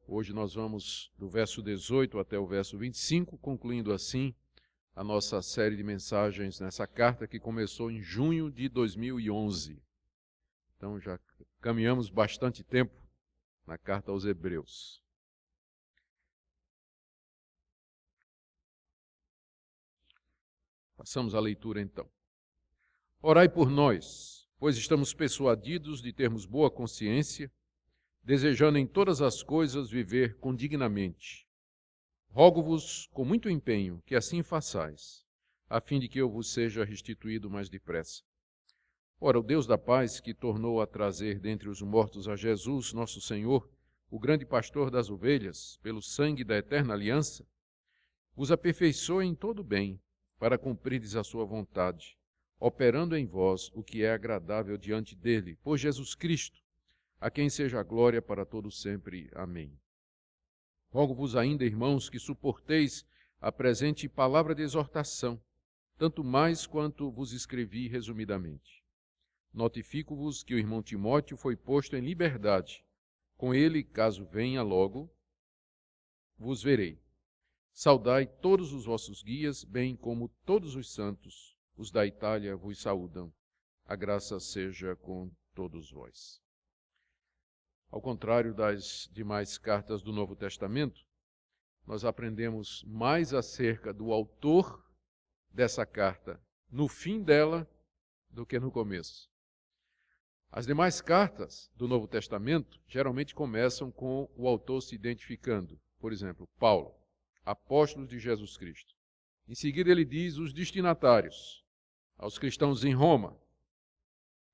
Hoje nós vamos do verso 18 até o verso 25, concluindo assim a nossa série de mensagens nessa carta que começou em junho de 2011. Então já caminhamos bastante tempo na carta aos Hebreus. Passamos à leitura então. Orai por nós, pois estamos persuadidos de termos boa consciência, desejando em todas as coisas viver condignamente. Rogo-vos com muito empenho que assim façais, a fim de que eu vos seja restituído mais depressa. Ora, o Deus da paz, que tornou a trazer dentre os mortos a Jesus, nosso Senhor, o grande pastor das ovelhas, pelo sangue da eterna aliança, vos aperfeiçoe em todo bem, para cumprirdes a sua vontade, operando em vós o que é agradável diante dele, por Jesus Cristo, a quem seja a glória para todo sempre. Amém. Rogo-vos ainda, irmãos, que suporteis a presente palavra de exortação, tanto mais quanto vos escrevi resumidamente. Notifico-vos que o irmão Timóteo foi posto em liberdade. Com ele, caso venha logo, vos verei. Saudai todos os vossos guias, bem como todos os santos. Os da Itália vos saúdam. A graça seja com todos vós. Ao contrário das demais cartas do Novo Testamento, nós aprendemos mais acerca do autor dessa carta no fim dela do que no começo. As demais cartas do Novo Testamento geralmente começam com o autor se identificando. Por exemplo, Paulo, apóstolo de Jesus Cristo. Em seguida ele diz os destinatários, aos cristãos em Roma.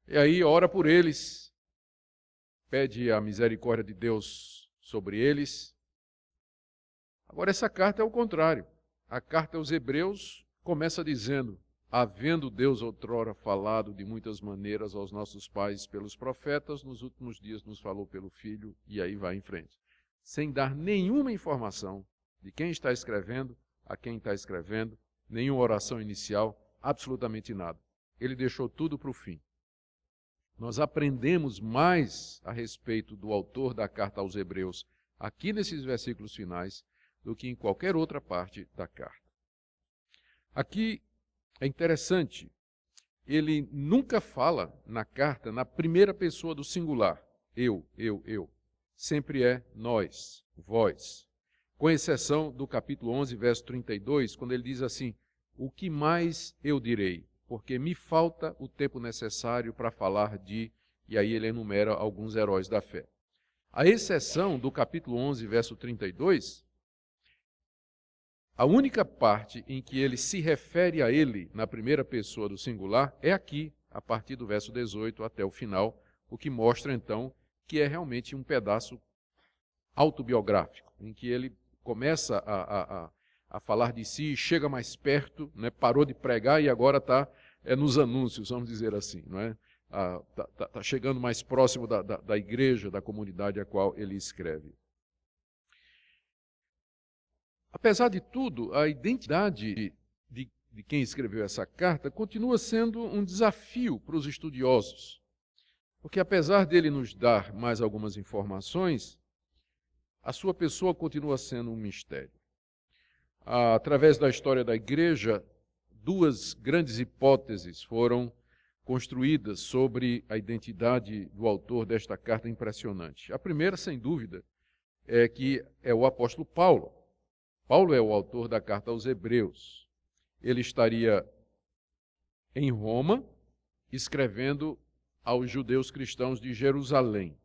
E aí ora por eles, pede a misericórdia de Deus sobre eles. Agora essa carta é o contrário. A carta aos Hebreus começa dizendo: havendo Deus outrora falado de muitas maneiras aos nossos pais pelos profetas, nos últimos dias nos falou pelo Filho, e aí vai em frente. Sem dar nenhuma informação de quem está escrevendo, a quem está escrevendo, nenhuma oração inicial, absolutamente nada. Ele deixou tudo para o fim. Nós aprendemos mais a respeito do autor da carta aos Hebreus aqui nesses versículos finais do que em qualquer outra parte da carta. Aqui é interessante, ele nunca fala na carta na primeira pessoa do singular, eu. Sempre é nós, vós. Com exceção do capítulo 11, verso 32, quando ele diz assim: o que mais eu direi? Porque me falta o tempo necessário para falar de... E aí ele enumera alguns heróis da fé. A exceção do capítulo 11, verso 32, a única parte em que ele se refere a ele na primeira pessoa do singular é aqui, a partir do verso 18 até o final, o que mostra então que é realmente um pedaço autobiográfico, em que ele começa a falar de si, chega mais perto, né, parou de pregar e agora está nos anúncios, vamos dizer assim. Não é? Tá chegando mais próximo da igreja, da comunidade a qual ele escreve. Apesar de tudo, a identidade de quem escreveu essa carta continua sendo um desafio para os estudiosos, porque apesar dele nos dar mais algumas informações, a sua pessoa continua sendo um mistério. Através da história da igreja, duas grandes hipóteses foram construídas sobre a identidade do autor desta carta impressionante. A primeira, sem dúvida, é que é o apóstolo Paulo. Paulo é o autor da carta aos Hebreus. Ele estaria em Roma, escrevendo aos judeus cristãos de Jerusalém.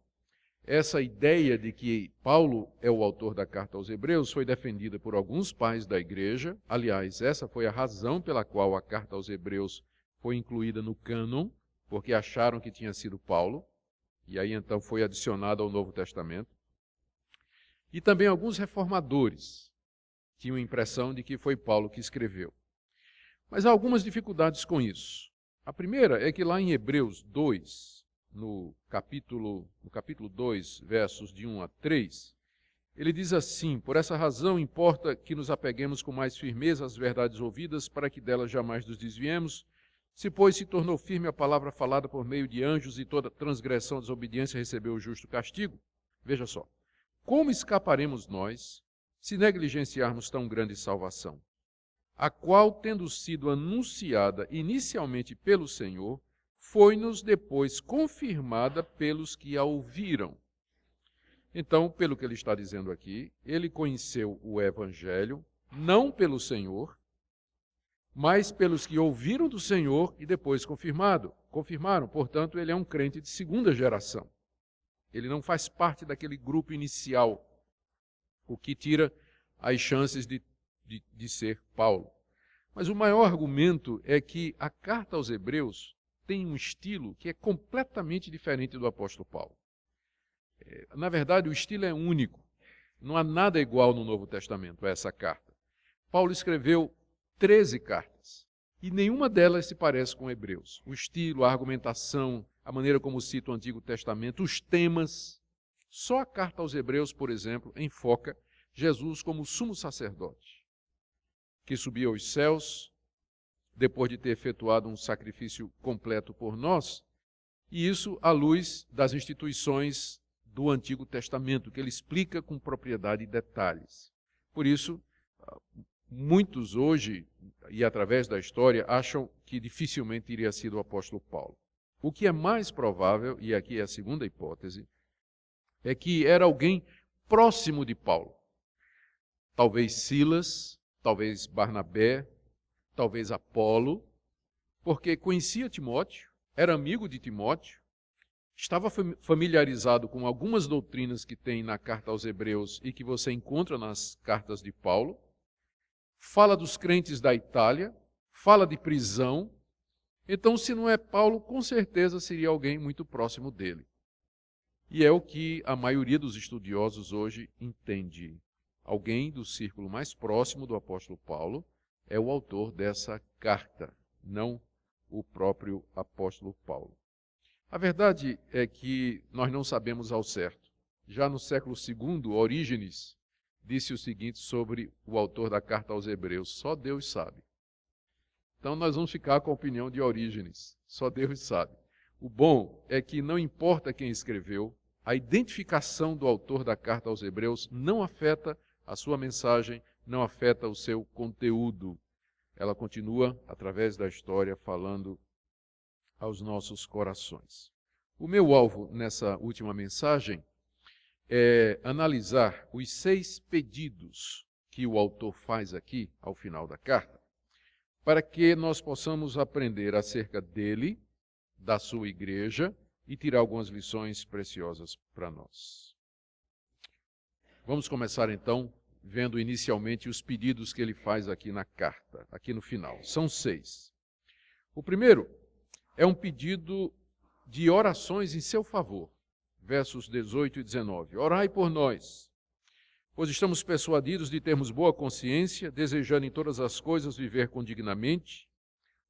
Essa ideia de que Paulo é o autor da carta aos Hebreus foi defendida por alguns pais da igreja. Aliás, essa foi a razão pela qual a carta aos Hebreus foi incluída no cânon, porque acharam que tinha sido Paulo, e aí então foi adicionada ao Novo Testamento. E também alguns reformadores tinham a impressão de que foi Paulo que escreveu. Mas há algumas dificuldades com isso. A primeira é que lá em Hebreus 2, no capítulo 2, versos de 1 a 3, ele diz assim: por essa razão importa que nos apeguemos com mais firmeza às verdades ouvidas, para que delas jamais nos desviemos. Se, pois, se tornou firme a palavra falada por meio de anjos e toda transgressão, desobediência recebeu o justo castigo. Veja só, como escaparemos nós se negligenciarmos tão grande salvação, a qual, tendo sido anunciada inicialmente pelo Senhor, foi-nos depois confirmada pelos que a ouviram? Então, pelo que ele está dizendo aqui, ele conheceu o Evangelho, não pelo Senhor, mas pelos que ouviram do Senhor e depois confirmaram. Portanto, ele é um crente de segunda geração. Ele não faz parte daquele grupo inicial, o que tira as chances de ser Paulo. Mas o maior argumento é que a carta aos Hebreus tem um estilo que é completamente diferente do apóstolo Paulo. Na verdade, o estilo é único. Não há nada igual no Novo Testamento a essa carta. Paulo escreveu 13 cartas e nenhuma delas se parece com Hebreus. O estilo, a argumentação, a maneira como cita o Antigo Testamento, os temas. Só a carta aos Hebreus, por exemplo, enfoca Jesus como sumo sacerdote, que subiu aos céus depois de ter efetuado um sacrifício completo por nós, e isso à luz das instituições do Antigo Testamento, que ele explica com propriedade e detalhes. Por isso, muitos hoje, e através da história, acham que dificilmente teria sido o apóstolo Paulo. O que é mais provável, e aqui é a segunda hipótese, é que era alguém próximo de Paulo. Talvez Silas, talvez Barnabé, talvez Apolo, porque conhecia Timóteo, era amigo de Timóteo, estava familiarizado com algumas doutrinas que tem na carta aos Hebreus e que você encontra nas cartas de Paulo, fala dos crentes da Itália, fala de prisão. Então, se não é Paulo, com certeza seria alguém muito próximo dele. E é o que a maioria dos estudiosos hoje entende. Alguém do círculo mais próximo do apóstolo Paulo é o autor dessa carta, não o próprio apóstolo Paulo. A verdade é que nós não sabemos ao certo. Já no século II, Orígenes disse o seguinte sobre o autor da carta aos Hebreus: só Deus sabe. Então nós vamos ficar com a opinião de Orígenes, só Deus sabe. O bom é que não importa quem escreveu, a identificação do autor da carta aos Hebreus não afeta a sua mensagem, não afeta o seu conteúdo. Ela continua, através da história, falando aos nossos corações. O meu alvo nessa última mensagem é analisar os 6 pedidos que o autor faz aqui ao final da carta, para que nós possamos aprender acerca dele, da sua igreja e tirar algumas lições preciosas para nós. Vamos começar então vendo inicialmente os pedidos que ele faz aqui na carta, aqui no final. São 6. O primeiro é um pedido de orações em seu favor. Versos 18 e 19. Orai por nós, pois estamos persuadidos de termos boa consciência, desejando em todas as coisas viver condignamente.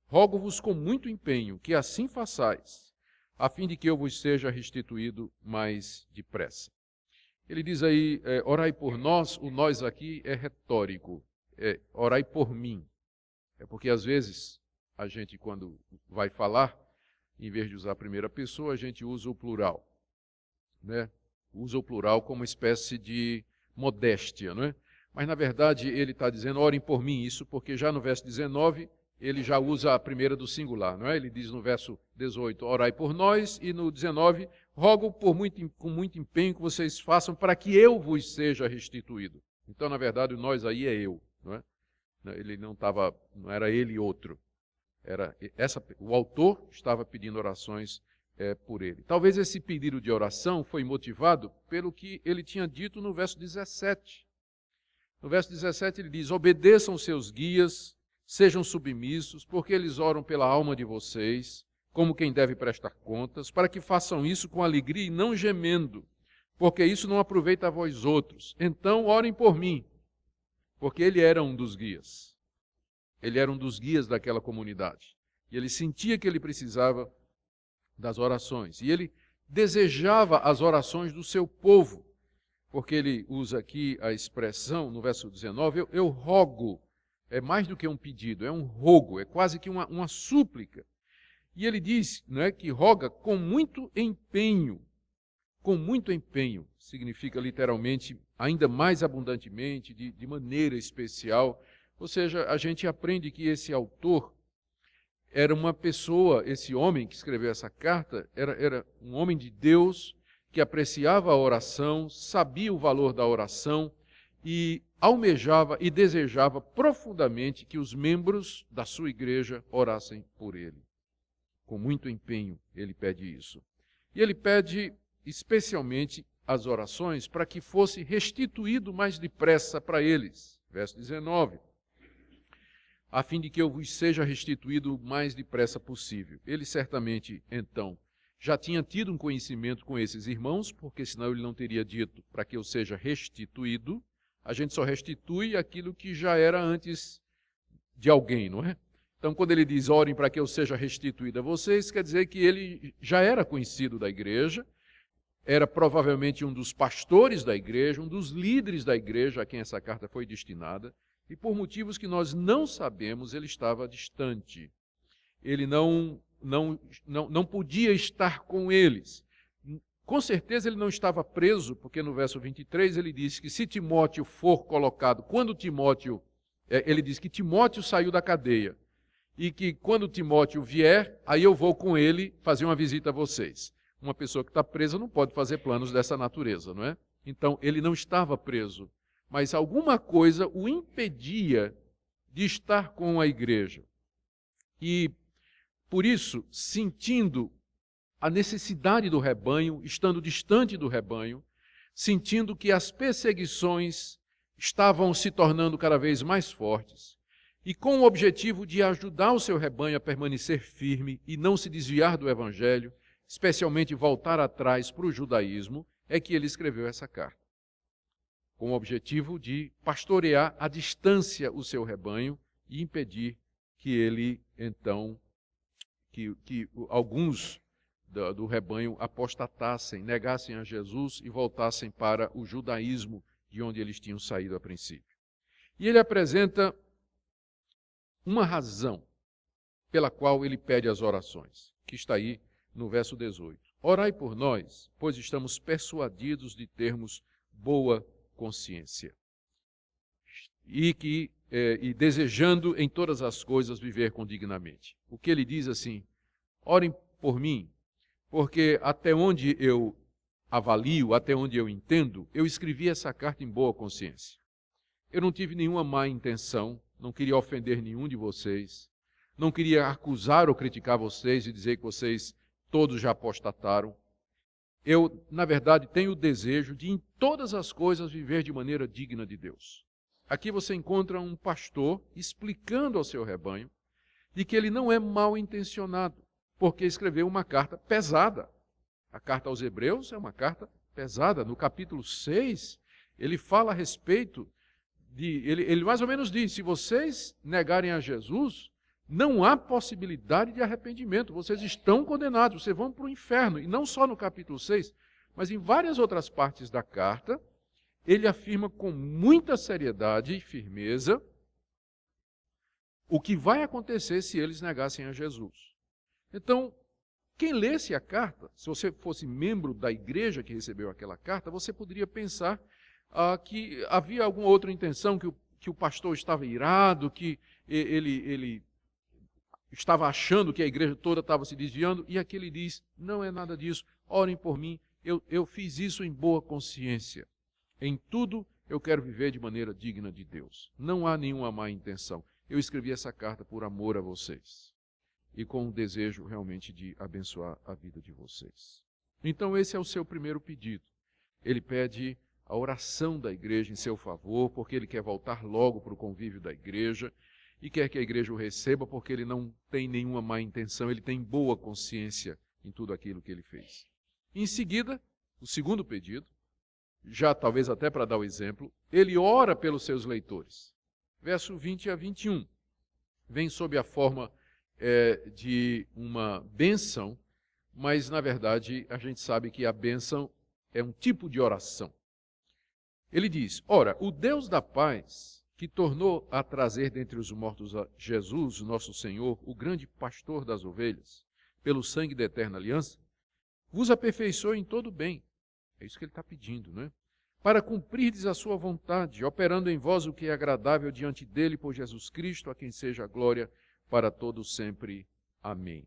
Rogo-vos com muito empenho que assim façais, a fim de que eu vos seja restituído mais depressa. Ele diz aí, orai por nós. O nós aqui é retórico, orai por mim. É porque às vezes a gente, quando vai falar, em vez de usar a primeira pessoa, a gente usa o plural, né? Usa o plural como uma espécie de modéstia, não é? Mas na verdade ele está dizendo, orem por mim, isso porque já no verso 19 ele já usa a primeira do singular, não é? Ele diz no verso 18, orai por nós, e no 19, rogo com muito empenho que vocês façam para que eu vos seja restituído. Então, na verdade, o nós aí é eu, não é? Ele não era ele e outro. O autor estava pedindo orações por ele. Talvez esse pedido de oração foi motivado pelo que ele tinha dito no verso 17. No verso 17 ele diz, obedeçam seus guias, sejam submissos, porque eles oram pela alma de vocês, como quem deve prestar contas, para que façam isso com alegria e não gemendo, porque isso não aproveita a vós outros. Então orem por mim, porque ele era um dos guias. Ele era um dos guias daquela comunidade. E ele sentia que ele precisava das orações. E ele desejava as orações do seu povo, porque ele usa aqui a expressão, no verso 19, eu rogo. É mais do que um pedido, é um rogo, é quase que uma súplica. E ele diz, não é, que roga com muito empenho. com muito empenho, significa literalmente ainda mais abundantemente, de maneira especial. Ou seja, a gente aprende que esse autor era uma pessoa, esse homem que escreveu essa carta, era um homem de Deus que apreciava a oração, sabia o valor da oração e almejava e desejava profundamente que os membros da sua igreja orassem por ele. Com muito empenho ele pede isso. E ele pede especialmente as orações para que fosse restituído mais depressa para eles. Verso 19. A fim de que eu vos seja restituído o mais depressa possível. Ele certamente, então, já tinha tido um conhecimento com esses irmãos, porque senão ele não teria dito para que eu seja restituído. A gente só restitui aquilo que já era antes de alguém, não é? Então, quando ele diz, orem para que eu seja restituído a vocês, quer dizer que ele já era conhecido da igreja, era provavelmente um dos pastores da igreja, um dos líderes da igreja a quem essa carta foi destinada, e por motivos que nós não sabemos, ele estava distante. Ele não podia estar com eles. Com certeza ele não estava preso, porque no verso 23 ele diz que se Timóteo for colocado, quando Timóteo, ele diz que Timóteo saiu da cadeia, e que quando Timóteo vier, aí eu vou com ele fazer uma visita a vocês. Uma pessoa que está presa não pode fazer planos dessa natureza, não é? Então ele não estava preso, mas alguma coisa o impedia de estar com a igreja. E, por isso, sentindo a necessidade do rebanho, estando distante do rebanho, sentindo que as perseguições estavam se tornando cada vez mais fortes, e com o objetivo de ajudar o seu rebanho a permanecer firme e não se desviar do evangelho, especialmente voltar atrás para o judaísmo, é que ele escreveu essa carta. Com o objetivo de pastorear à distância o seu rebanho e impedir que ele, então, que alguns do rebanho apostatassem, negassem a Jesus e voltassem para o judaísmo de onde eles tinham saído a princípio. E ele apresenta uma razão pela qual ele pede as orações, que está aí no verso 18. Orai por nós, pois estamos persuadidos de termos boa consciência e desejando em todas as coisas viver com dignamente. O que ele diz assim, orem por mim, porque até onde eu avalio, até onde eu entendo, eu escrevi essa carta em boa consciência. Eu não tive nenhuma má intenção, não queria ofender nenhum de vocês, não queria acusar ou criticar vocês e dizer que vocês todos já apostataram. Eu, na verdade, tenho o desejo de, em todas as coisas, viver de maneira digna de Deus. Aqui você encontra um pastor explicando ao seu rebanho de que ele não é mal intencionado, porque escreveu uma carta pesada. A carta aos Hebreus é uma carta pesada. No capítulo 6, ele fala a respeito ele mais ou menos diz, se vocês negarem a Jesus, não há possibilidade de arrependimento, vocês estão condenados, vocês vão para o inferno. E não só no capítulo 6, mas em várias outras partes da carta, ele afirma com muita seriedade e firmeza o que vai acontecer se eles negassem a Jesus. Então, quem lesse a carta, se você fosse membro da igreja que recebeu aquela carta, você poderia pensar que havia alguma outra intenção, que o pastor estava irado, que ele estava achando que a igreja toda estava se desviando, e aqui ele diz, não é nada disso, orem por mim, eu fiz isso em boa consciência. Em tudo eu quero viver de maneira digna de Deus. Não há nenhuma má intenção. Eu escrevi essa carta por amor a vocês e com o desejo realmente de abençoar a vida de vocês. Então esse é o seu primeiro pedido. Ele pede a oração da igreja em seu favor, porque ele quer voltar logo para o convívio da igreja e quer que a igreja o receba, porque ele não tem nenhuma má intenção, ele tem boa consciência em tudo aquilo que ele fez. Em seguida, o segundo pedido, já talvez até para dar o exemplo, ele ora pelos seus leitores. Verso 20 a 21. Vem sob a forma de uma bênção, mas na verdade a gente sabe que a bênção é um tipo de oração. Ele diz, ora, o Deus da paz, que tornou a trazer dentre os mortos a Jesus, nosso Senhor, o grande pastor das ovelhas, pelo sangue da eterna aliança, vos aperfeiçoe em todo bem, É isso que ele está pedindo, não é? Para cumprirdes a sua vontade, operando em vós o que é agradável diante dele por Jesus Cristo, a quem seja a glória para todos sempre. Amém.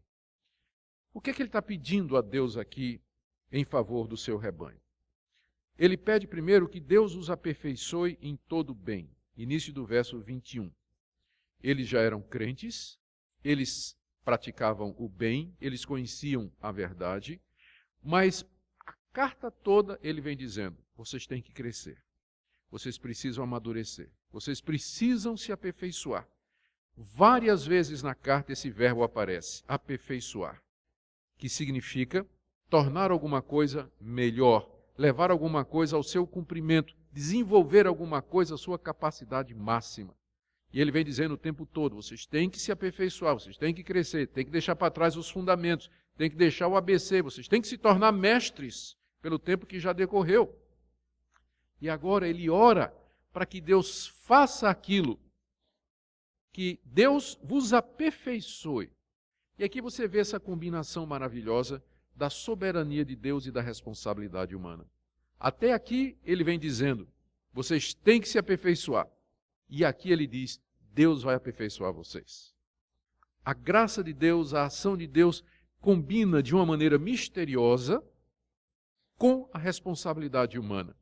O que é que ele está pedindo a Deus aqui em favor do seu rebanho? Ele pede primeiro que Deus os aperfeiçoe em todo bem. Início do verso 21. Eles já eram crentes, eles praticavam o bem, eles conheciam a verdade, mas a carta toda ele vem dizendo, vocês têm que crescer, vocês precisam amadurecer, vocês precisam se aperfeiçoar. Várias vezes na carta esse verbo aparece, aperfeiçoar, que significa tornar alguma coisa melhor, levar alguma coisa ao seu cumprimento, desenvolver alguma coisa à sua capacidade máxima. E ele vem dizendo o tempo todo, vocês têm que se aperfeiçoar, vocês têm que crescer, têm que deixar para trás os fundamentos, têm que deixar o ABC, vocês têm que se tornar mestres pelo tempo que já decorreu. E agora ele ora para que Deus faça aquilo, que Deus vos aperfeiçoe. E aqui você vê essa combinação maravilhosa da soberania de Deus e da responsabilidade humana. Até aqui ele vem dizendo, vocês têm que se aperfeiçoar. E aqui ele diz, Deus vai aperfeiçoar vocês. A graça de Deus, a ação de Deus combina de uma maneira misteriosa com a responsabilidade humana.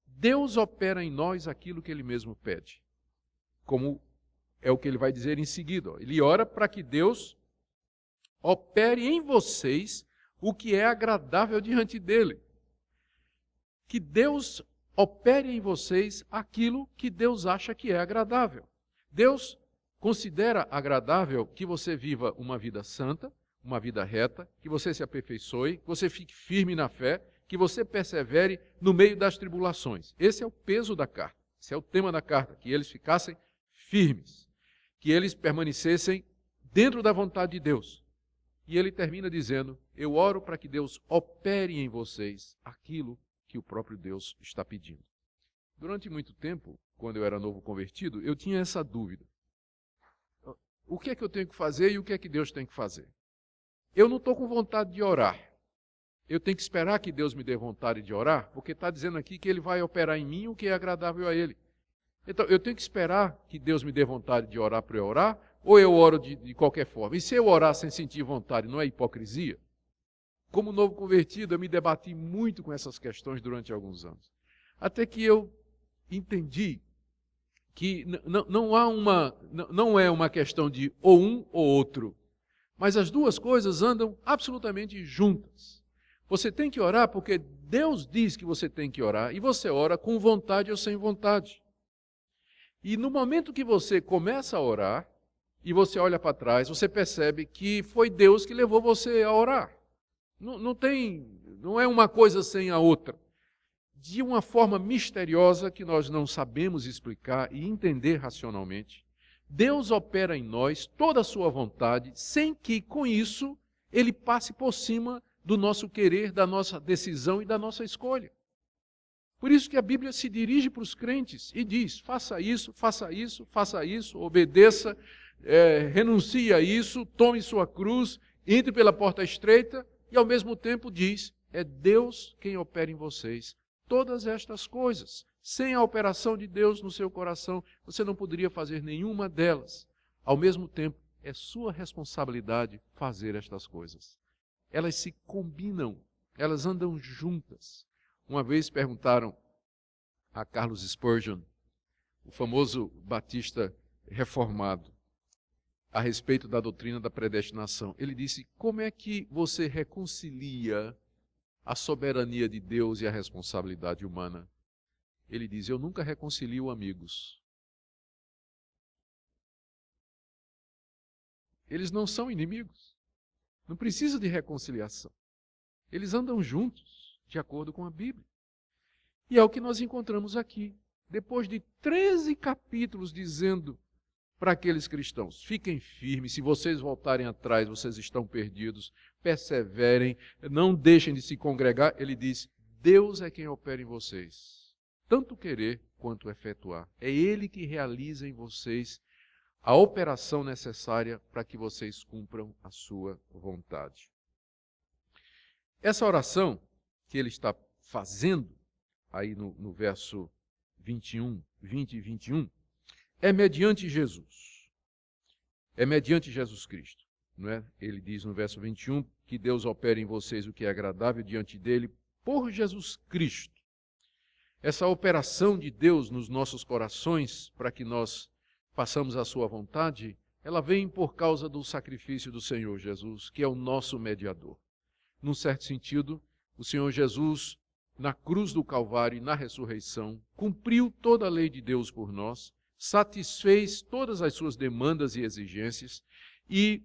Deus opera em nós aquilo que ele mesmo pede. Como é o que ele vai dizer em seguida. Ele ora para que Deus opere em vocês o que é agradável diante dele. Que Deus opere em vocês aquilo que Deus acha que é agradável. Deus considera agradável que você viva uma vida santa, uma vida reta, que você se aperfeiçoe, que você fique firme na fé, que você persevere no meio das tribulações. Esse é o peso da carta, esse é o tema da carta, que eles ficassem firmes, que eles permanecessem dentro da vontade de Deus. E ele termina dizendo, eu oro para que Deus opere em vocês aquilo que o próprio Deus está pedindo. Durante muito tempo, quando eu era novo convertido, eu tinha essa dúvida. O que é que eu tenho que fazer e o que é que Deus tem que fazer? Eu não estou com vontade de orar. Eu tenho que esperar que Deus me dê vontade de orar, porque está dizendo aqui que Ele vai operar em mim o que é agradável a Ele. Então, eu tenho que esperar que Deus me dê vontade de orar para eu orar, ou eu oro de qualquer forma? E se eu orar sem sentir vontade, não é hipocrisia? Como novo convertido, eu me debati muito com essas questões durante alguns anos. Até que eu entendi que não é uma questão de ou um ou outro, mas as duas coisas andam absolutamente juntas. Você tem que orar porque Deus diz que você tem que orar, e você ora com vontade ou sem vontade. E no momento que você começa a orar, e você olha para trás, você percebe que foi Deus que levou você a orar. Não é uma coisa sem a outra. De uma forma misteriosa que nós não sabemos explicar e entender racionalmente, Deus opera em nós toda a sua vontade, sem que, com isso, Ele passe por cima do nosso querer, da nossa decisão e da nossa escolha. Por isso que a Bíblia se dirige para os crentes e diz, faça isso, faça isso, faça isso, obedeça, renuncie a isso, tome sua cruz, entre pela porta estreita e ao mesmo tempo diz, é Deus quem opera em vocês todas estas coisas. Sem a operação de Deus no seu coração, você não poderia fazer nenhuma delas. Ao mesmo tempo, é sua responsabilidade fazer estas coisas. Elas se combinam, elas andam juntas. Uma vez perguntaram a Carlos Spurgeon, o famoso batista reformado, a respeito da doutrina da predestinação. Ele disse, como é que você reconcilia a soberania de Deus e a responsabilidade humana? Ele diz, eu nunca reconcilio amigos. Eles não são inimigos. Não precisa de reconciliação. Eles andam juntos, de acordo com a Bíblia. E é o que nós encontramos aqui. Depois de 13 capítulos dizendo para aqueles cristãos, fiquem firmes, se vocês voltarem atrás, vocês estão perdidos, perseverem, não deixem de se congregar. Ele diz, Deus é quem opera em vocês, tanto querer quanto efetuar. É Ele que realiza em vocês a operação necessária para que vocês cumpram a sua vontade. Essa oração que ele está fazendo, aí no verso 20 e 21, é mediante Jesus. É mediante Jesus Cristo. Não é? Ele diz no verso 21 que Deus opera em vocês o que é agradável diante dele por Jesus Cristo. Essa operação de Deus nos nossos corações, para que nós façamos a sua vontade, ela vem por causa do sacrifício do Senhor Jesus, que é o nosso mediador. Num certo sentido, o Senhor Jesus, na cruz do Calvário e na ressurreição, cumpriu toda a lei de Deus por nós, satisfez todas as suas demandas e exigências e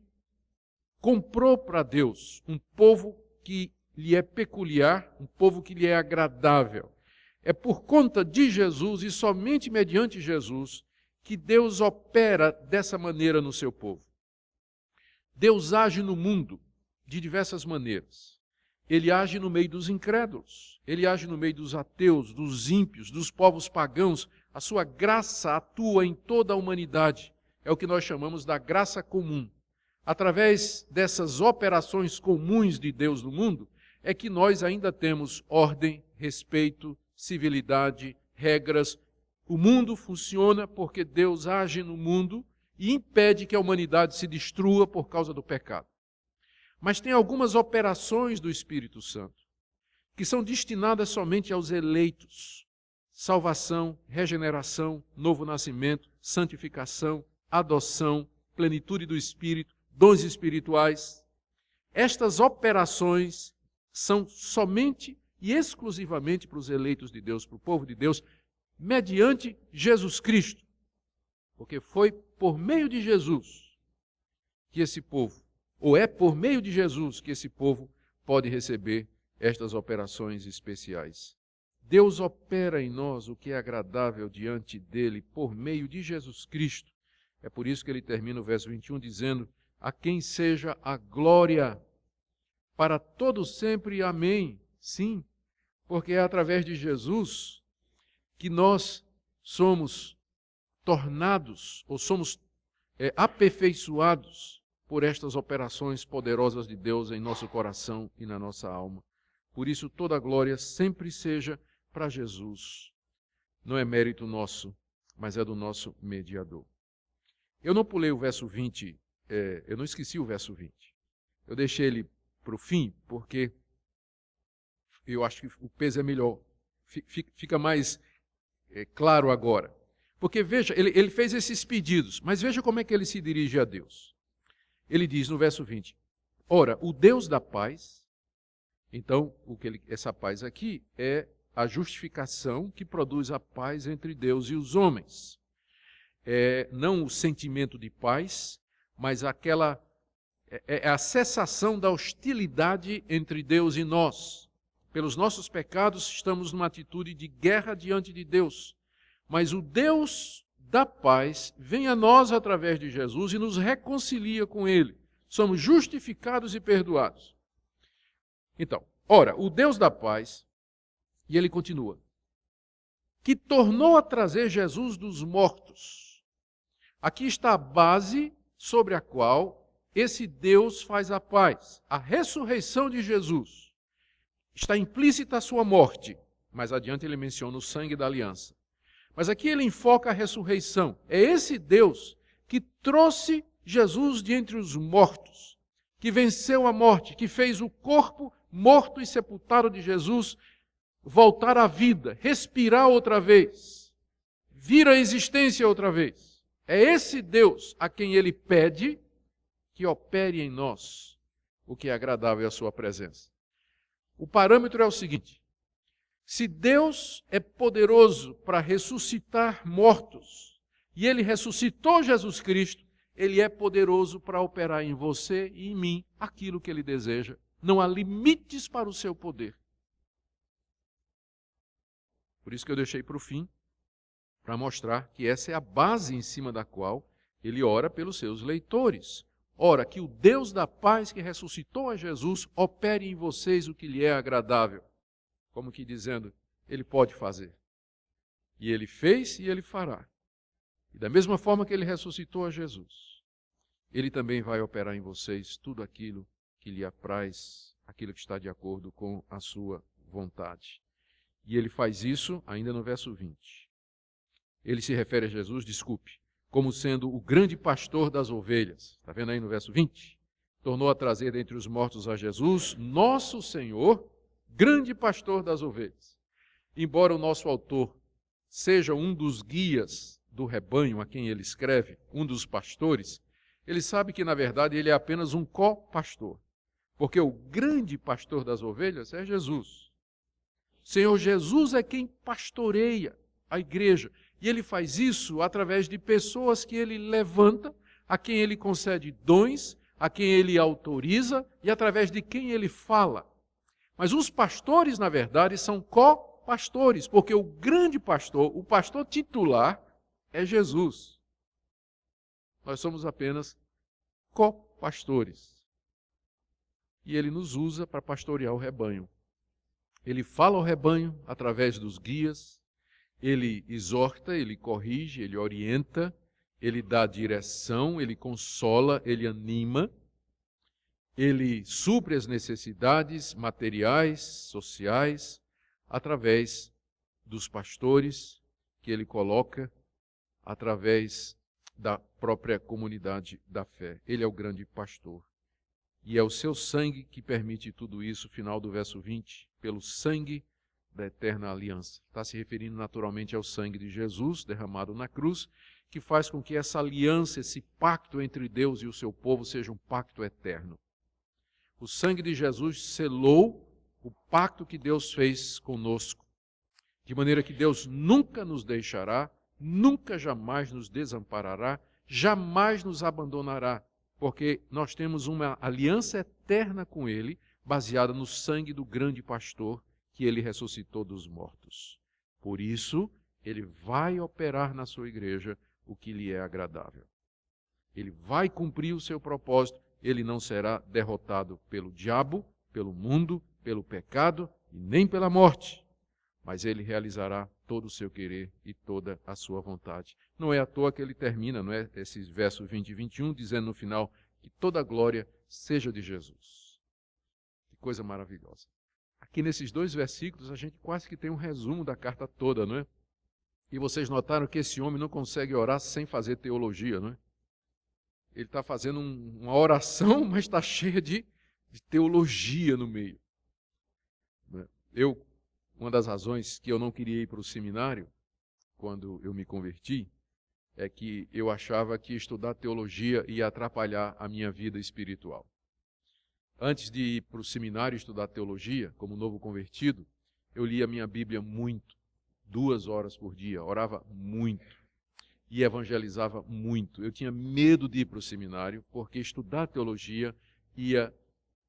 comprou para Deus um povo que lhe é peculiar, um povo que lhe é agradável. É por conta de Jesus e somente mediante Jesus que Deus opera dessa maneira no seu povo. Deus age no mundo de diversas maneiras. Ele age no meio dos incrédulos, ele age no meio dos ateus, dos ímpios, dos povos pagãos. A sua graça atua em toda a humanidade. É o que nós chamamos da graça comum. Através dessas operações comuns de Deus no mundo, é que nós ainda temos ordem, respeito, civilidade, regras. O mundo funciona porque Deus age no mundo e impede que a humanidade se destrua por causa do pecado. Mas tem algumas operações do Espírito Santo que são destinadas somente aos eleitos. Salvação, regeneração, novo nascimento, santificação, adoção, plenitude do Espírito, dons espirituais. Estas operações são somente e exclusivamente para os eleitos de Deus, para o povo de Deus, mediante Jesus Cristo. Porque foi por meio de Jesus que esse povo, ou é por meio de Jesus que esse povo pode receber estas operações especiais. Deus opera em nós o que é agradável diante dele por meio de Jesus Cristo. É por isso que ele termina o verso 21 dizendo: a quem seja a glória para todo sempre. Amém. Sim, porque é através de Jesus que nós somos tornados, ou somos aperfeiçoados por estas operações poderosas de Deus em nosso coração e na nossa alma. Por isso, toda a glória sempre seja para Jesus. Não é mérito nosso, mas é do nosso mediador. Eu não pulei o verso 20, eu não esqueci o verso 20. Eu deixei ele para o fim, porque eu acho que o peso é melhor. Fica mais claro agora. Porque veja, ele fez esses pedidos, mas veja como é que ele se dirige a Deus. Ele diz no verso 20, ora, o Deus da paz, então essa paz aqui é a justificação que produz a paz entre Deus e os homens. Não o sentimento de paz, mas é a cessação da hostilidade entre Deus e nós. Pelos nossos pecados, estamos numa atitude de guerra diante de Deus. Mas o Deus da paz vem a nós através de Jesus e nos reconcilia com Ele. Somos justificados e perdoados. Então, ora, o Deus da paz, e ele continua, que tornou a trazer Jesus dos mortos. Aqui está a base sobre a qual esse Deus faz a paz. A ressurreição de Jesus. Está implícita a sua morte. Mais adiante ele menciona o sangue da aliança. Mas aqui ele enfoca a ressurreição. É esse Deus que trouxe Jesus de entre os mortos, que venceu a morte, que fez o corpo morto e sepultado de Jesus voltar à vida, respirar outra vez, vir à existência outra vez. É esse Deus a quem ele pede que opere em nós o que é agradável à sua presença. O parâmetro é o seguinte: se Deus é poderoso para ressuscitar mortos, e ele ressuscitou Jesus Cristo, ele é poderoso para operar em você e em mim aquilo que ele deseja. Não há limites para o seu poder. Por isso que eu deixei para o fim, para mostrar que essa é a base em cima da qual ele ora pelos seus leitores. Ora, que o Deus da paz que ressuscitou a Jesus opere em vocês o que lhe é agradável. Como que dizendo, ele pode fazer. E ele fez e ele fará. E da mesma forma que ele ressuscitou a Jesus, ele também vai operar em vocês tudo aquilo que lhe apraz, aquilo que está de acordo com a sua vontade. E ele faz isso ainda no verso 20. Ele se refere a Jesus, como sendo o grande pastor das ovelhas. Está vendo aí no verso 20? Tornou a trazer dentre os mortos a Jesus, nosso Senhor, grande pastor das ovelhas. Embora o nosso autor seja um dos guias do rebanho a quem ele escreve, um dos pastores, ele sabe que, na verdade, ele é apenas um co-pastor. Porque o grande pastor das ovelhas é Jesus. O Senhor Jesus é quem pastoreia a igreja. E ele faz isso através de pessoas que ele levanta, a quem ele concede dons, a quem ele autoriza e através de quem ele fala. Mas os pastores, na verdade, são co-pastores, porque o grande pastor, o pastor titular, é Jesus. Nós somos apenas co-pastores. E ele nos usa para pastorear o rebanho. Ele fala ao rebanho através dos guias, ele exorta, ele corrige, ele orienta, ele dá direção, ele consola, ele anima, ele supre as necessidades materiais, sociais, através dos pastores que ele coloca, através da própria comunidade da fé. Ele é o grande pastor. E é o seu sangue que permite tudo isso, final do verso 20, pelo sangue da eterna aliança. Está se referindo naturalmente ao sangue de Jesus derramado na cruz, que faz com que essa aliança, esse pacto entre Deus e o seu povo seja um pacto eterno. O sangue de Jesus selou o pacto que Deus fez conosco, de maneira que Deus nunca nos deixará, nunca jamais nos desamparará, jamais nos abandonará, porque nós temos uma aliança eterna com Ele, baseada no sangue do grande pastor que Ele ressuscitou dos mortos. Por isso, Ele vai operar na sua igreja o que lhe é agradável. Ele vai cumprir o seu propósito, ele não será derrotado pelo diabo, pelo mundo, pelo pecado e nem pela morte, mas ele realizará todo o seu querer e toda a sua vontade. Não é à toa que ele termina, não é, esses versos 20 e 21, dizendo no final que toda a glória seja de Jesus. Que coisa maravilhosa. Aqui nesses dois versículos a gente quase que tem um resumo da carta toda, não é? E vocês notaram que esse homem não consegue orar sem fazer teologia, não é? Ele está fazendo uma oração, mas está cheia de teologia no meio. Uma das razões que eu não queria ir para o seminário, quando eu me converti, é que eu achava que estudar teologia ia atrapalhar a minha vida espiritual. Antes de ir para o seminário estudar teologia, como novo convertido, eu lia a minha Bíblia muito, 2 horas por dia, orava muito e evangelizava muito. Eu tinha medo de ir para o seminário, porque estudar teologia ia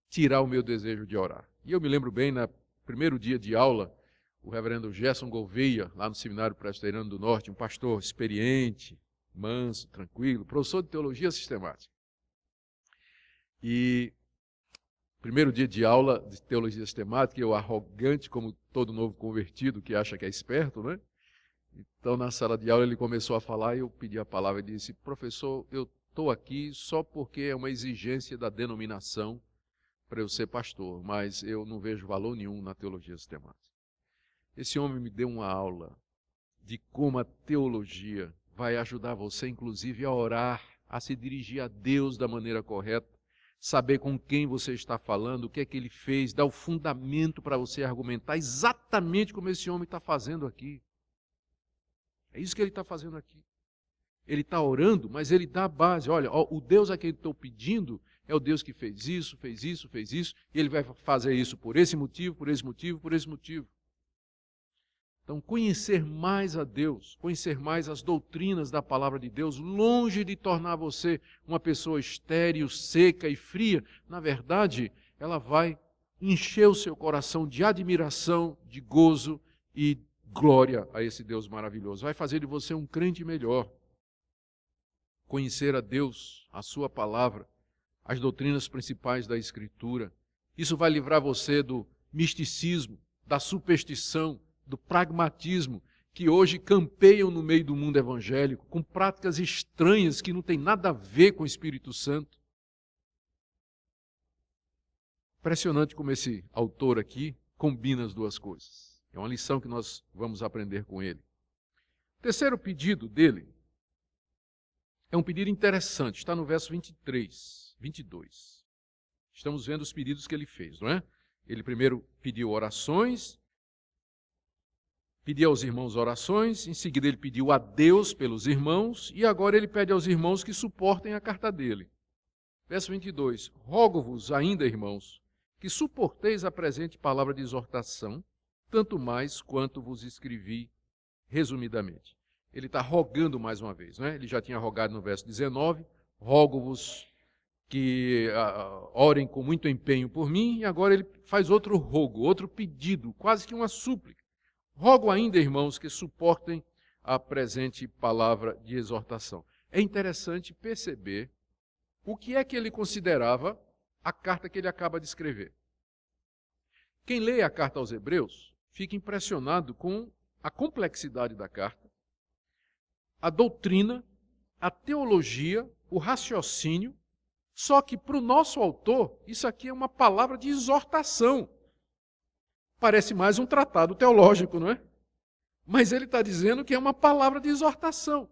tirar o meu desejo de orar. E eu me lembro bem, no primeiro dia de aula, o reverendo Gerson Gouveia, lá no Seminário Presbiteriano do Norte, um pastor experiente, manso, tranquilo, professor de teologia sistemática. E primeiro dia de aula de teologia sistemática, eu arrogante como todo novo convertido que acha que é esperto, né? Então, na sala de aula, ele começou a falar e eu pedi a palavra e disse: professor, eu estou aqui só porque é uma exigência da denominação para eu ser pastor, mas eu não vejo valor nenhum na teologia sistemática. Esse homem me deu uma aula de como a teologia vai ajudar você, inclusive, a orar, a se dirigir a Deus da maneira correta, saber com quem você está falando, o que é que ele fez, dar o fundamento para você argumentar exatamente como esse homem está fazendo aqui. É isso que ele está fazendo aqui. Ele está orando, mas ele dá a base. Olha, o Deus a quem eu estou pedindo é o Deus que fez isso, fez isso, fez isso, e ele vai fazer isso por esse motivo, por esse motivo, por esse motivo. Então, conhecer mais a Deus, conhecer mais as doutrinas da palavra de Deus, longe de tornar você uma pessoa estéril, seca e fria, na verdade, ela vai encher o seu coração de admiração, de gozo e glória a esse Deus maravilhoso. Vai fazer de você um crente melhor. Conhecer a Deus, a sua palavra, as doutrinas principais da Escritura. Isso vai livrar você do misticismo, da superstição, do pragmatismo, que hoje campeiam no meio do mundo evangélico, com práticas estranhas que não têm nada a ver com o Espírito Santo. Impressionante como esse autor aqui combina as duas coisas. É uma lição que nós vamos aprender com ele. O terceiro pedido dele é um pedido interessante, está no verso 23, 22. Estamos vendo os pedidos que ele fez, não é? Ele primeiro pediu orações, pediu aos irmãos orações, em seguida ele pediu a Deus pelos irmãos, e agora ele pede aos irmãos que suportem a carta dele. Verso 22, rogo-vos ainda, irmãos, que suporteis a presente palavra de exortação, tanto mais quanto vos escrevi resumidamente. Ele está rogando mais uma vez, né? Ele já tinha rogado no verso 19, rogo-vos que orem com muito empenho por mim, e agora ele faz outro rogo, outro pedido, quase que uma súplica. Rogo ainda, irmãos, que suportem a presente palavra de exortação. É interessante perceber o que é que ele considerava a carta que ele acaba de escrever. Quem lê a carta aos Hebreus fica impressionado com a complexidade da carta, a doutrina, a teologia, o raciocínio, só que para o nosso autor, isso aqui é uma palavra de exortação. Parece mais um tratado teológico, não é? Mas ele está dizendo que é uma palavra de exortação.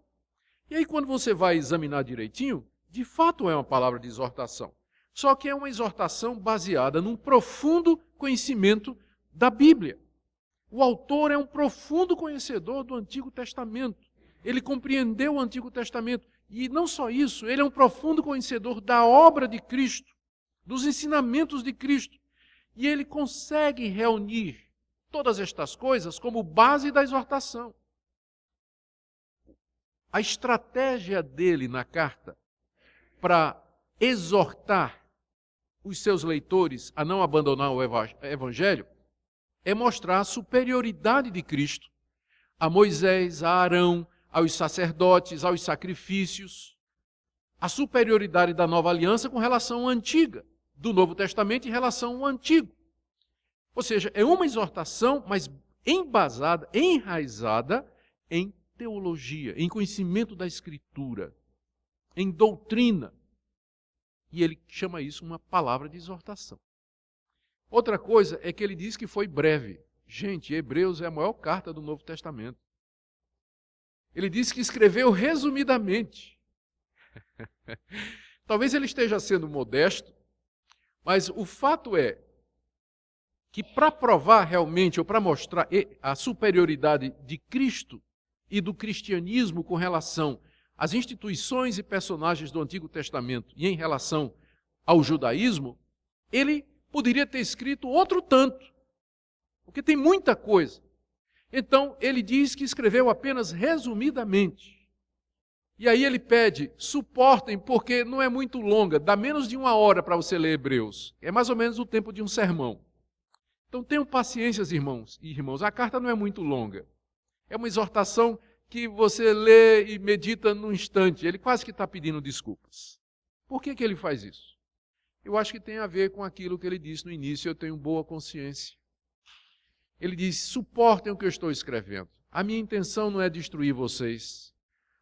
E aí, quando você vai examinar direitinho, de fato é uma palavra de exortação. Só que é uma exortação baseada num profundo conhecimento da Bíblia. O autor é um profundo conhecedor do Antigo Testamento. Ele compreendeu o Antigo Testamento. E não só isso, ele é um profundo conhecedor da obra de Cristo, dos ensinamentos de Cristo. E ele consegue reunir todas estas coisas como base da exortação. A estratégia dele na carta para exortar os seus leitores a não abandonar o Evangelho é mostrar a superioridade de Cristo a Moisés, a Arão, aos sacerdotes, aos sacrifícios, a superioridade da nova aliança com relação à antiga, do Novo Testamento em relação ao antigo. Ou seja, é uma exortação, mas embasada, enraizada em teologia, em conhecimento da Escritura, em doutrina. E ele chama isso uma palavra de exortação. Outra coisa é que ele diz que foi breve. Gente, Hebreus é a maior carta do Novo Testamento. Ele diz que escreveu resumidamente. Talvez ele esteja sendo modesto, mas o fato é que para provar realmente, ou para mostrar a superioridade de Cristo e do cristianismo com relação às instituições e personagens do Antigo Testamento e em relação ao judaísmo, ele poderia ter escrito outro tanto, porque tem muita coisa. Então, ele diz que escreveu apenas resumidamente. E aí ele pede, suportem, porque não é muito longa, dá menos de 1 hora para você ler Hebreus. É mais ou menos o tempo de um sermão. Então tenham paciência, irmãos e irmãos. A carta não é muito longa. É uma exortação que você lê e medita num instante. Ele quase que está pedindo desculpas. Por que ele faz isso? Eu acho que tem a ver com aquilo que ele disse no início, eu tenho boa consciência. Ele diz, suportem o que eu estou escrevendo. A minha intenção não é destruir vocês.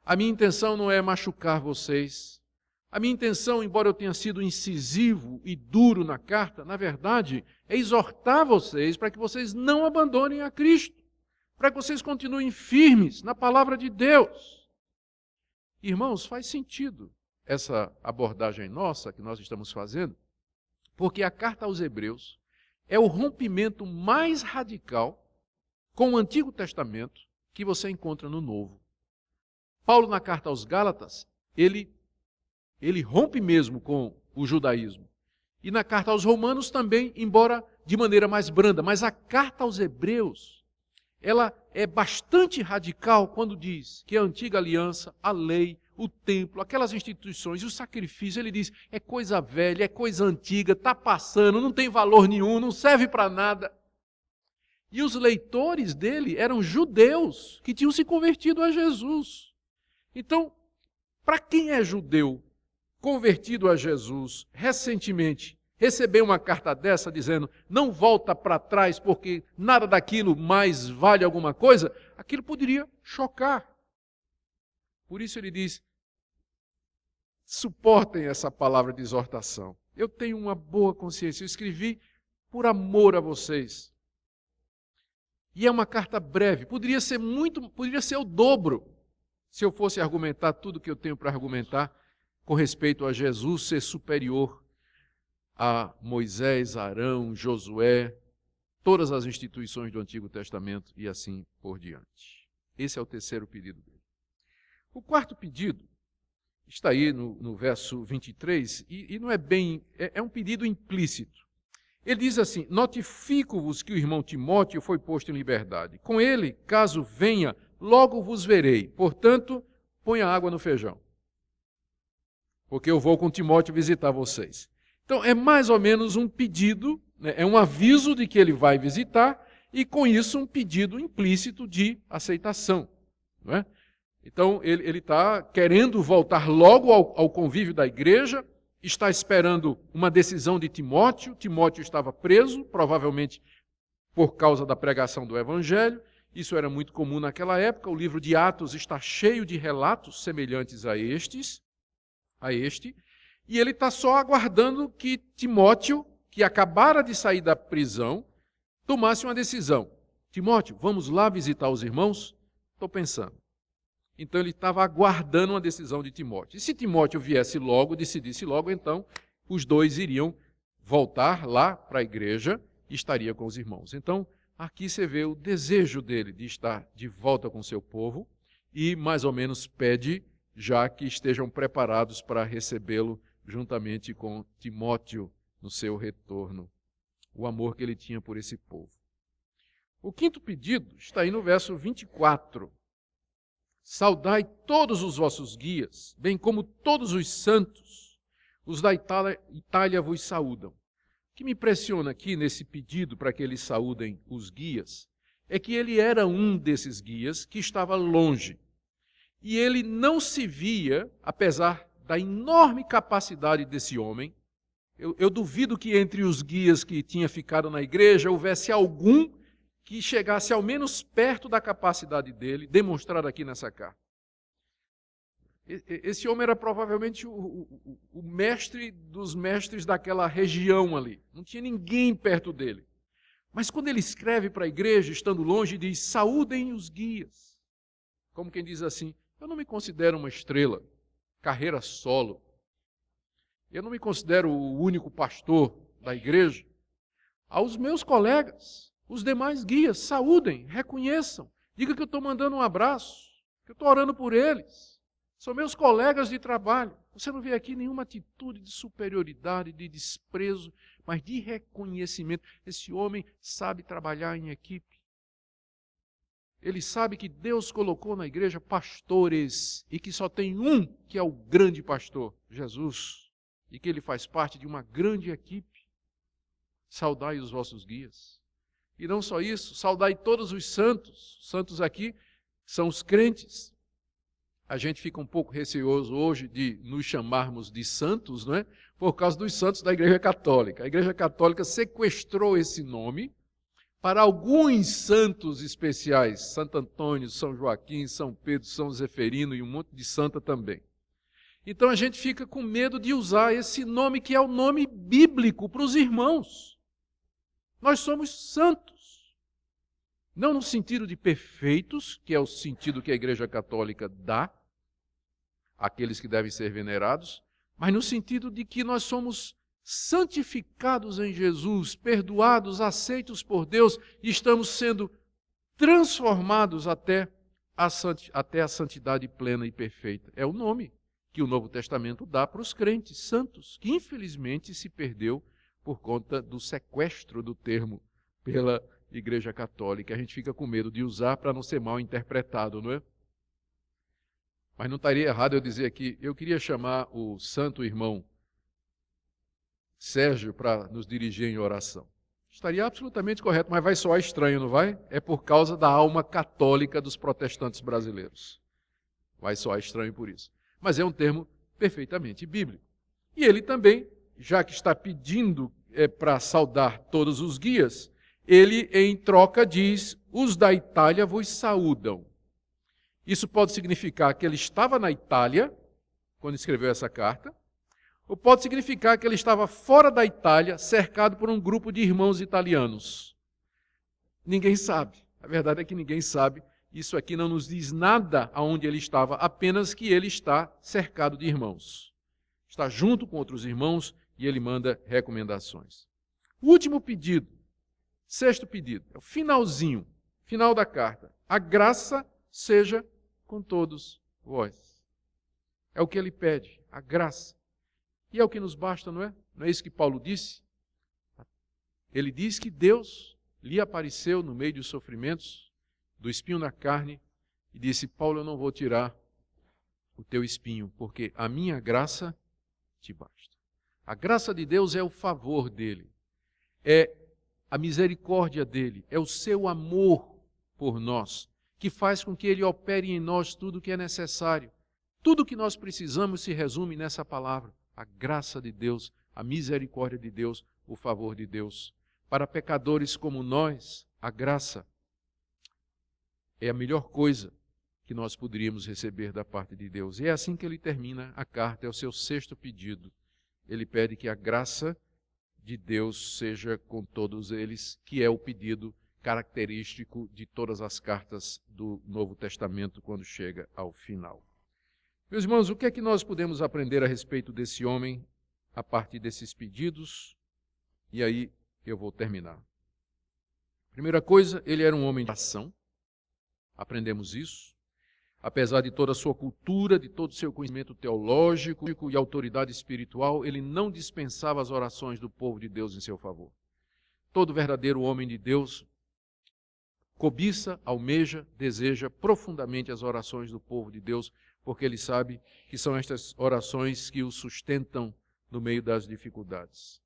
A minha intenção não é machucar vocês. A minha intenção, embora eu tenha sido incisivo e duro na carta, na verdade, é exortar vocês para que vocês não abandonem a Cristo, para que vocês continuem firmes na palavra de Deus. Irmãos, faz sentido essa abordagem nossa que nós estamos fazendo, porque a carta aos Hebreus é o rompimento mais radical com o Antigo Testamento que você encontra no Novo. Paulo, na carta aos Gálatas, ele rompe mesmo com o judaísmo. E na carta aos Romanos também, embora de maneira mais branda. Mas a carta aos Hebreus, ela é bastante radical quando diz que a antiga aliança, a lei, o templo, aquelas instituições, o sacrifício, ele diz, é coisa velha, é coisa antiga, está passando, não tem valor nenhum, não serve para nada. E os leitores dele eram judeus que tinham se convertido a Jesus. Então, para quem é judeu, convertido a Jesus recentemente, receber uma carta dessa dizendo não volta para trás porque nada daquilo mais vale alguma coisa, aquilo poderia chocar. Por isso ele diz, suportem essa palavra de exortação. Eu tenho uma boa consciência, eu escrevi por amor a vocês. E é uma carta breve, poderia ser o dobro, se eu fosse argumentar tudo que eu tenho para argumentar com respeito a Jesus ser superior a Moisés, Arão, Josué, todas as instituições do Antigo Testamento e assim por diante. Esse é o terceiro pedido dele. O quarto pedido está aí no verso 23, e não é bem, é um pedido implícito. Ele diz assim: notifico-vos que o irmão Timóteo foi posto em liberdade. Com ele, caso venha, logo vos verei. Portanto, ponha água no feijão, porque eu vou com Timóteo visitar vocês. Então, é mais ou menos um pedido, né? É um aviso de que ele vai visitar, e com isso um pedido implícito de aceitação. Não é? Então, ele está querendo voltar logo ao convívio da igreja, está esperando uma decisão de Timóteo. Timóteo estava preso, provavelmente por causa da pregação do Evangelho. Isso era muito comum naquela época. O livro de Atos está cheio de relatos semelhantes a este, e ele está só aguardando que Timóteo, que acabara de sair da prisão, tomasse uma decisão. Timóteo, vamos lá visitar os irmãos? Estou pensando. Então ele estava aguardando uma decisão de Timóteo. E se Timóteo viesse logo, decidisse logo, então os dois iriam voltar lá para a igreja e estaria com os irmãos. Então aqui você vê o desejo dele de estar de volta com o seu povo e mais ou menos pede já que estejam preparados para recebê-lo juntamente com Timóteo no seu retorno. O amor que ele tinha por esse povo. O quinto pedido está aí no verso 24. Saudai todos os vossos guias, bem como todos os santos. Os da Itália vos saúdam. O que me impressiona aqui nesse pedido para que eles saúdem os guias é que ele era um desses guias que estava longe. E ele não se via, apesar da enorme capacidade desse homem. Eu duvido que entre os guias que tinha ficado na igreja houvesse algum que chegasse ao menos perto da capacidade dele, demonstrada aqui nessa carta. Esse homem era provavelmente o mestre dos mestres daquela região ali. Não tinha ninguém perto dele. Mas quando ele escreve para a igreja, estando longe, diz: saúdem os guias. Como quem diz assim: eu não me considero uma estrela, carreira solo. Eu não me considero o único pastor da igreja. Aos meus colegas, os demais guias, saúdem, reconheçam, diga que eu estou mandando um abraço, que eu estou orando por eles. São meus colegas de trabalho. Você não vê aqui nenhuma atitude de superioridade, de desprezo, mas de reconhecimento. Esse homem sabe trabalhar em equipe. Ele sabe que Deus colocou na igreja pastores e que só tem um que é o grande pastor, Jesus, e que ele faz parte de uma grande equipe. Saudai os vossos guias. E não só isso, saudai todos os santos. Santos aqui são os crentes. A gente fica um pouco receoso hoje de nos chamarmos de santos, não é? Por causa dos santos da Igreja Católica. A Igreja Católica sequestrou esse nome para alguns santos especiais. Santo Antônio, São Joaquim, São Pedro, São Zeferino e um monte de santa também. Então a gente fica com medo de usar esse nome que é o nome bíblico para os irmãos. Nós somos santos, não no sentido de perfeitos, que é o sentido que a Igreja Católica dá àqueles que devem ser venerados, mas no sentido de que nós somos santificados em Jesus, perdoados, aceitos por Deus, e estamos sendo transformados até a santidade plena e perfeita. É o nome que o Novo Testamento dá para os crentes santos, que infelizmente se perdeu por conta do sequestro do termo pela Igreja Católica. A gente fica com medo de usar para não ser mal interpretado, não é? Mas não estaria errado eu dizer aqui, eu queria chamar o santo irmão Sérgio para nos dirigir em oração. Estaria absolutamente correto, mas vai soar estranho, não vai? É por causa da alma católica dos protestantes brasileiros. Vai soar estranho por isso. Mas é um termo perfeitamente bíblico. E ele também, já que está pedindo para saudar todos os guias, ele em troca diz: os da Itália vos saúdam. Isso pode significar que ele estava na Itália, quando escreveu essa carta, ou pode significar que ele estava fora da Itália, cercado por um grupo de irmãos italianos. Ninguém sabe. A verdade é que ninguém sabe. Isso aqui não nos diz nada aonde ele estava, apenas que ele está cercado de irmãos. Está junto com outros irmãos e ele manda recomendações. O último pedido, sexto pedido, é o finalzinho, final da carta. A graça seja com todos vós. É o que ele pede, a graça. E é o que nos basta, não é? Não é isso que Paulo disse? Ele diz que Deus lhe apareceu no meio dos sofrimentos, do espinho na carne, e disse: Paulo, eu não vou tirar o teu espinho, porque a minha graça te basta. A graça de Deus é o favor dele, é a misericórdia dele, é o seu amor por nós, que faz com que ele opere em nós tudo o que é necessário. Tudo o que nós precisamos se resume nessa palavra: a graça de Deus, a misericórdia de Deus, o favor de Deus. Para pecadores como nós, a graça é a melhor coisa que nós poderíamos receber da parte de Deus. E é assim que ele termina a carta, é o seu sexto pedido. Ele pede que a graça de Deus seja com todos eles, que é o pedido característico de todas as cartas do Novo Testamento quando chega ao final. Meus irmãos, o que é que nós podemos aprender a respeito desse homem a partir desses pedidos? E aí eu vou terminar. Primeira coisa, ele era um homem de ação. Aprendemos isso. Apesar de toda a sua cultura, de todo o seu conhecimento teológico e autoridade espiritual, ele não dispensava as orações do povo de Deus em seu favor. Todo verdadeiro homem de Deus cobiça, almeja, deseja profundamente as orações do povo de Deus, porque ele sabe que são estas orações que o sustentam no meio das dificuldades.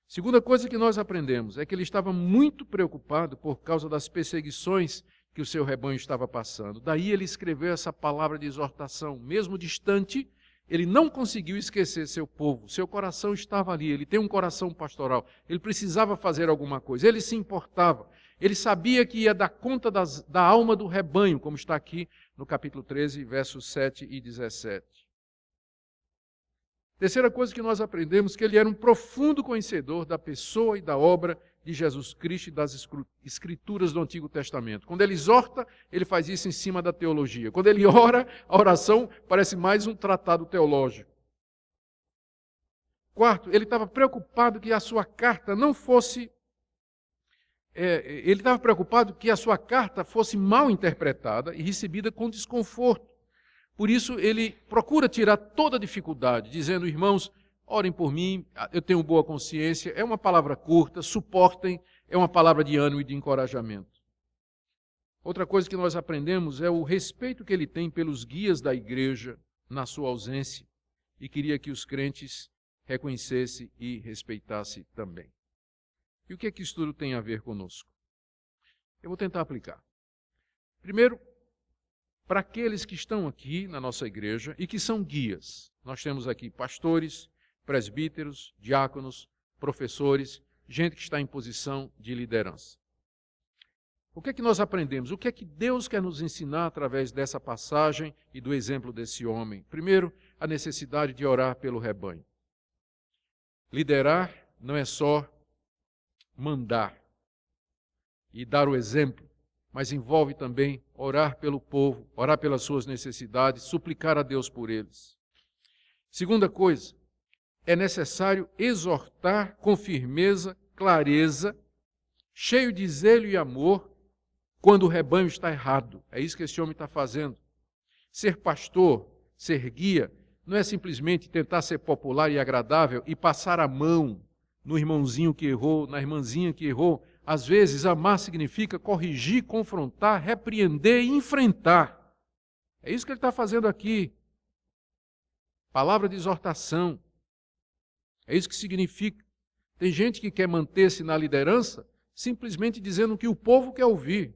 Segunda coisa que nós aprendemos é que ele estava muito preocupado por causa das perseguições que o seu rebanho estava passando. Daí ele escreveu essa palavra de exortação. Mesmo distante, ele não conseguiu esquecer seu povo. Seu coração estava ali, ele tem um coração pastoral. Ele precisava fazer alguma coisa, ele se importava. Ele sabia que ia dar conta da alma do rebanho, como está aqui no capítulo 13, versos 7 e 17. Terceira coisa que nós aprendemos, que ele era um profundo conhecedor da pessoa e da obra de Jesus Cristo e das escrituras do Antigo Testamento. Quando ele exorta, ele faz isso em cima da teologia. Quando ele ora, a oração parece mais um tratado teológico. Quarto, ele estava preocupado que a sua carta não fosse... ele estava preocupado que a sua carta fosse mal interpretada e recebida com desconforto. Por isso, ele procura tirar toda a dificuldade, dizendo: irmãos, orem por mim, eu tenho boa consciência. É uma palavra curta, suportem, é uma palavra de ânimo e de encorajamento. Outra coisa que nós aprendemos é o respeito que ele tem pelos guias da igreja na sua ausência, e queria que os crentes reconhecessem e respeitassem também. E o que é que isso tudo tem a ver conosco? Eu vou tentar aplicar. Primeiro, para aqueles que estão aqui na nossa igreja e que são guias. Nós temos aqui pastores, presbíteros, diáconos, professores, gente que está em posição de liderança. O que é que nós aprendemos? O que é que Deus quer nos ensinar através dessa passagem e do exemplo desse homem? Primeiro, a necessidade de orar pelo rebanho. Liderar não é só mandar e dar o exemplo, mas envolve também orar pelo povo, orar pelas suas necessidades, suplicar a Deus por eles. Segunda coisa, é necessário exortar com firmeza, clareza, cheio de zelo e amor, quando o rebanho está errado. É isso que esse homem está fazendo. Ser pastor, ser guia, não é simplesmente tentar ser popular e agradável e passar a mão no irmãozinho que errou, na irmãzinha que errou. Às vezes, amar significa corrigir, confrontar, repreender e enfrentar. É isso que ele está fazendo aqui. Palavra de exortação. É isso que significa. Tem gente que quer manter-se na liderança simplesmente dizendo o que o povo quer ouvir.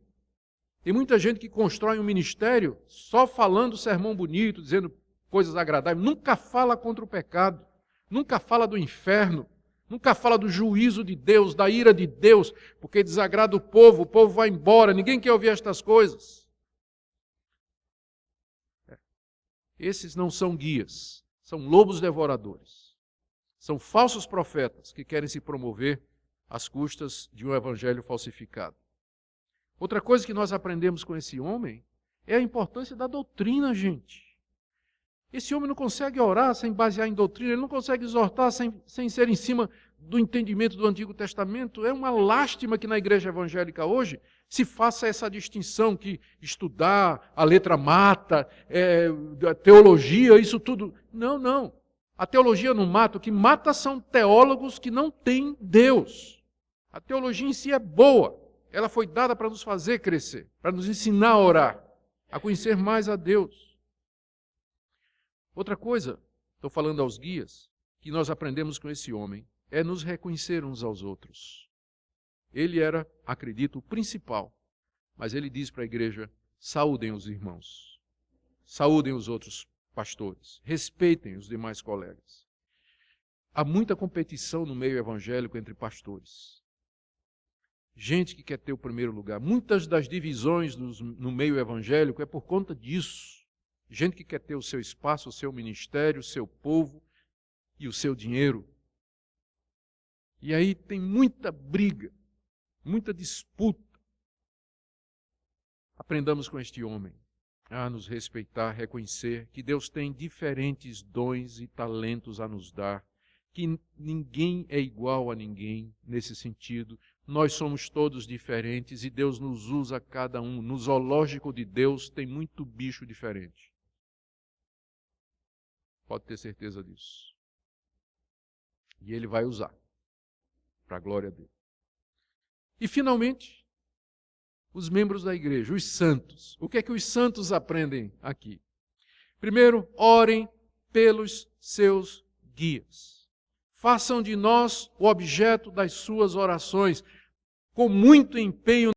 Tem muita gente que constrói um ministério só falando sermão bonito, dizendo coisas agradáveis. Nunca fala contra o pecado. Nunca fala do inferno. Nunca fala do juízo de Deus, da ira de Deus, porque desagrada o povo vai embora, ninguém quer ouvir estas coisas. Esses não são guias, são lobos devoradores. São falsos profetas que querem se promover às custas de um evangelho falsificado. Outra coisa que nós aprendemos com esse homem é a importância da doutrina, gente. Esse homem não consegue orar sem basear em doutrina, ele não consegue exortar sem ser em cima do entendimento do Antigo Testamento. É uma lástima que na igreja evangélica hoje se faça essa distinção que estudar, a letra mata, a teologia, isso tudo. Não, não. A teologia não mata, o que mata são teólogos que não têm Deus. A teologia em si é boa, ela foi dada para nos fazer crescer, para nos ensinar a orar, a conhecer mais a Deus. Outra coisa, estou falando aos guias, que nós aprendemos com esse homem, é nos reconhecer uns aos outros. Ele era, acredito, o principal, mas ele diz para a igreja, saúdem os irmãos, saúdem os outros pastores, respeitem os demais colegas. Há muita competição no meio evangélico entre pastores. Gente que quer ter o primeiro lugar. Muitas das divisões no meio evangélico é por conta disso. Gente que quer ter o seu espaço, o seu ministério, o seu povo e o seu dinheiro. E aí tem muita briga, muita disputa. Aprendamos com este homem a nos respeitar, reconhecer que Deus tem diferentes dons e talentos a nos dar, que ninguém é igual a ninguém nesse sentido. Nós somos todos diferentes e Deus nos usa cada um. No zoológico de Deus tem muito bicho diferente. Pode ter certeza disso. E Ele vai usar, para a glória dele. E, finalmente, os membros da igreja, os santos. O que é que os santos aprendem aqui? Primeiro, orem pelos seus guias. Façam de nós o objeto das suas orações, com muito empenho